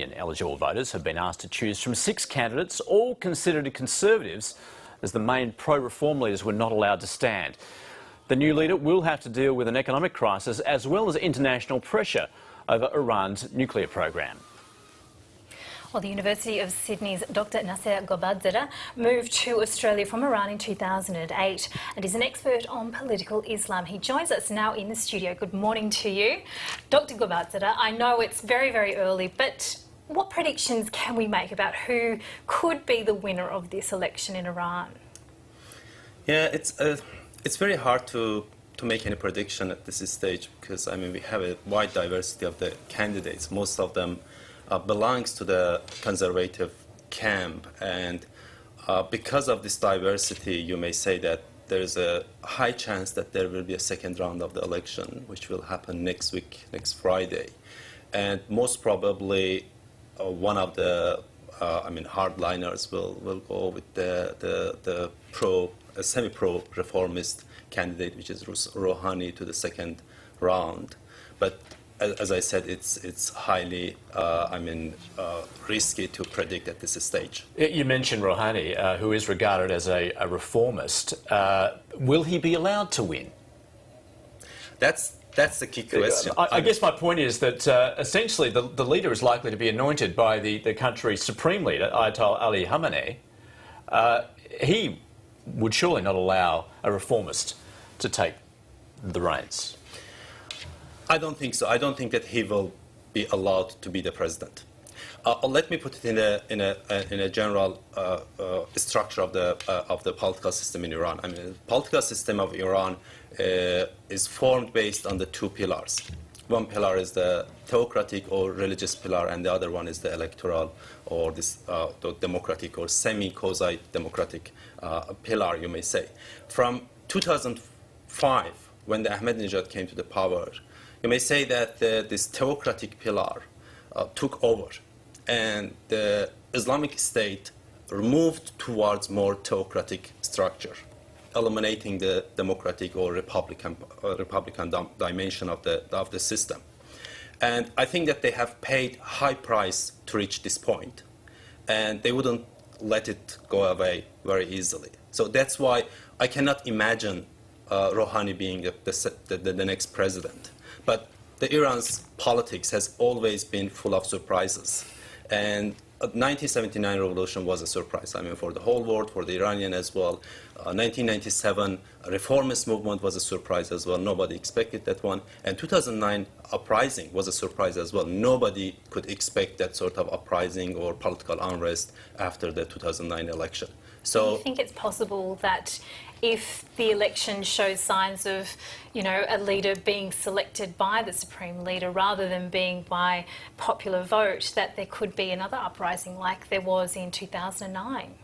Iranian eligible voters have been asked to choose from 6 candidates, all considered conservatives, as the main pro-reform leaders were not allowed to stand. The new leader will have to deal with an economic crisis as well as international pressure over Iran's nuclear program. Well, the University of Sydney's Dr. Naser Ghobadzadeh moved to Australia from Iran in 2008 and is an expert on political Islam. He joins us now in the studio. Good morning to you. Dr. Ghobadzadeh, I know it's very, very early, but what predictions can we make about who could be the winner of this election in Iran? Yeah, it's very hard to make any prediction at this stage because, I mean, we have a wide diversity of the candidates. Most of them belongs to the conservative camp, and because of this diversity, you may say that there's a high chance that there will be a second round of the election, which will happen next week, next Friday. And most probably one of the hardliners will go with the semi-pro reformist candidate, which is Rouhani, to the second round. But as I said, it's highly risky to predict at this stage. You mentioned Rouhani, who is regarded as a reformist. Will he be allowed to win? That's the key question. I guess my point is that essentially the leader is likely to be anointed by the country's supreme leader, Ayatollah Ali Khamenei. He would surely not allow a reformist to take the reins. I don't think so. I don't think that he will be allowed to be the president. Let me put it in a general structure of the political system in Iran. I mean, the political system of Iran is formed based on the 2 pillars. One pillar is the theocratic or religious pillar, and the other one is the electoral or this the democratic or semi-quasi-democratic pillar, you may say. From 2005, when the Ahmadinejad came to the power, you may say that this theocratic pillar took over, and the Islamic State moved towards more theocratic structure, eliminating the democratic or republican dimension of the system. And I think that they have paid high price to reach this point, and they wouldn't let it go away very easily. So that's why I cannot imagine Rouhani being the next president. But Iran's politics has always been full of surprises. And the 1979 revolution was a surprise, I mean, for the whole world, for the Iranian as well. 1997 reformist movement was a surprise as well. Nobody expected that one. And 2009 uprising was a surprise as well. Nobody could expect that sort of uprising or political unrest after the 2009 election. So, do you think it's possible that if the election shows signs of, a leader being selected by the supreme leader rather than being by popular vote, that there could be another uprising like there was in 2009?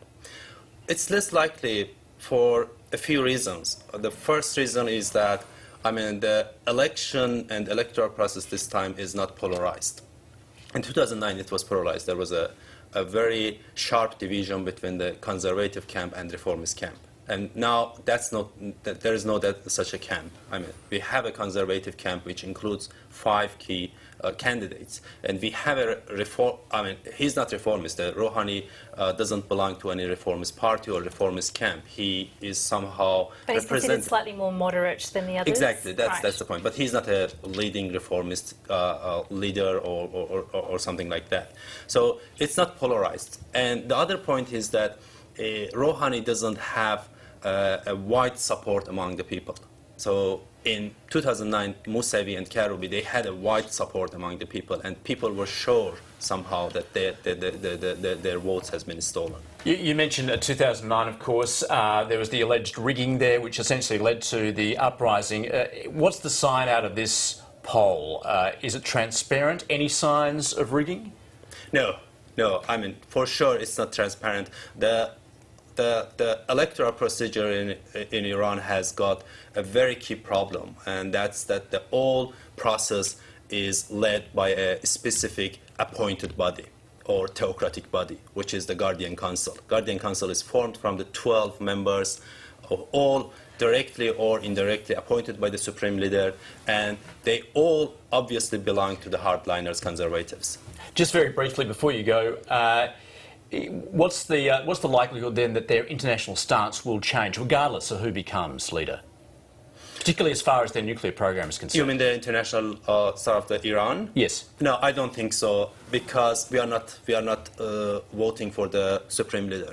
It's less likely for a few reasons. The first reason is that, the election and electoral process this time is not polarized. In 2009, it was polarized. There was a very sharp division between the conservative camp and reformist camp. And now there is no such a camp. We have a conservative camp which includes 5 key candidates, and we have a reform. He's not reformist. Rouhani doesn't belong to any reformist party or reformist camp. He is somehow but he's considered slightly more moderate than the others. Exactly, that's the point. But he's not a leading reformist leader or something like that. So it's not polarized. And the other point is that Rouhani doesn't have a wide support among the people. So in 2009, Mousavi and Karoubi, they had a wide support among the people, and people were sure somehow that their votes has been stolen. You mentioned 2009, of course. There was the alleged rigging there, which essentially led to the uprising. What's the sign out of this poll? Is it transparent? Any signs of rigging? No. For sure it's not transparent. The electoral procedure in Iran has got a very key problem, and that's that the whole process is led by a specific appointed body or theocratic body, which is the Guardian Council. Guardian Council is formed from the 12 members all directly or indirectly appointed by the Supreme Leader, and they all obviously belong to the hardliners, conservatives. Just very briefly before you go, what's the likelihood then that their international stance will change regardless of who becomes leader, particularly as far as their nuclear program is concerned? You mean the international side of the Iran? Yes. No, I don't think so, because we are not voting for the Supreme Leader.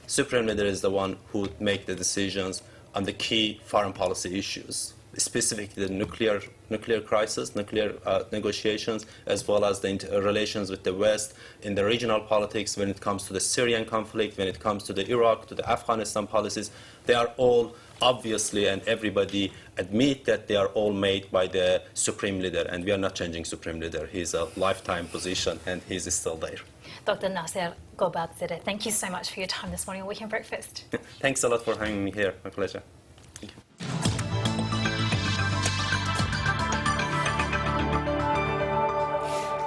Supreme Leader is the one who make the decisions on the key foreign policy issues, specifically the nuclear crisis, nuclear negotiations, as well as the relations with the West in the regional politics. When it comes to the Syrian conflict, when it comes to the Iraq, to the Afghanistan policies, they are all obviously, and everybody admit that they are all made by the Supreme Leader, and we are not changing Supreme Leader. He's a lifetime position, and he's still there. Dr. Naser Ghobadzadeh, thank you so much for your time this morning on Weekend Breakfast. Thanks a lot for having me here. My pleasure. Thank you.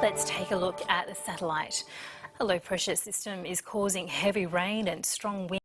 Let's take a look at the satellite. A low pressure system is causing heavy rain and strong wind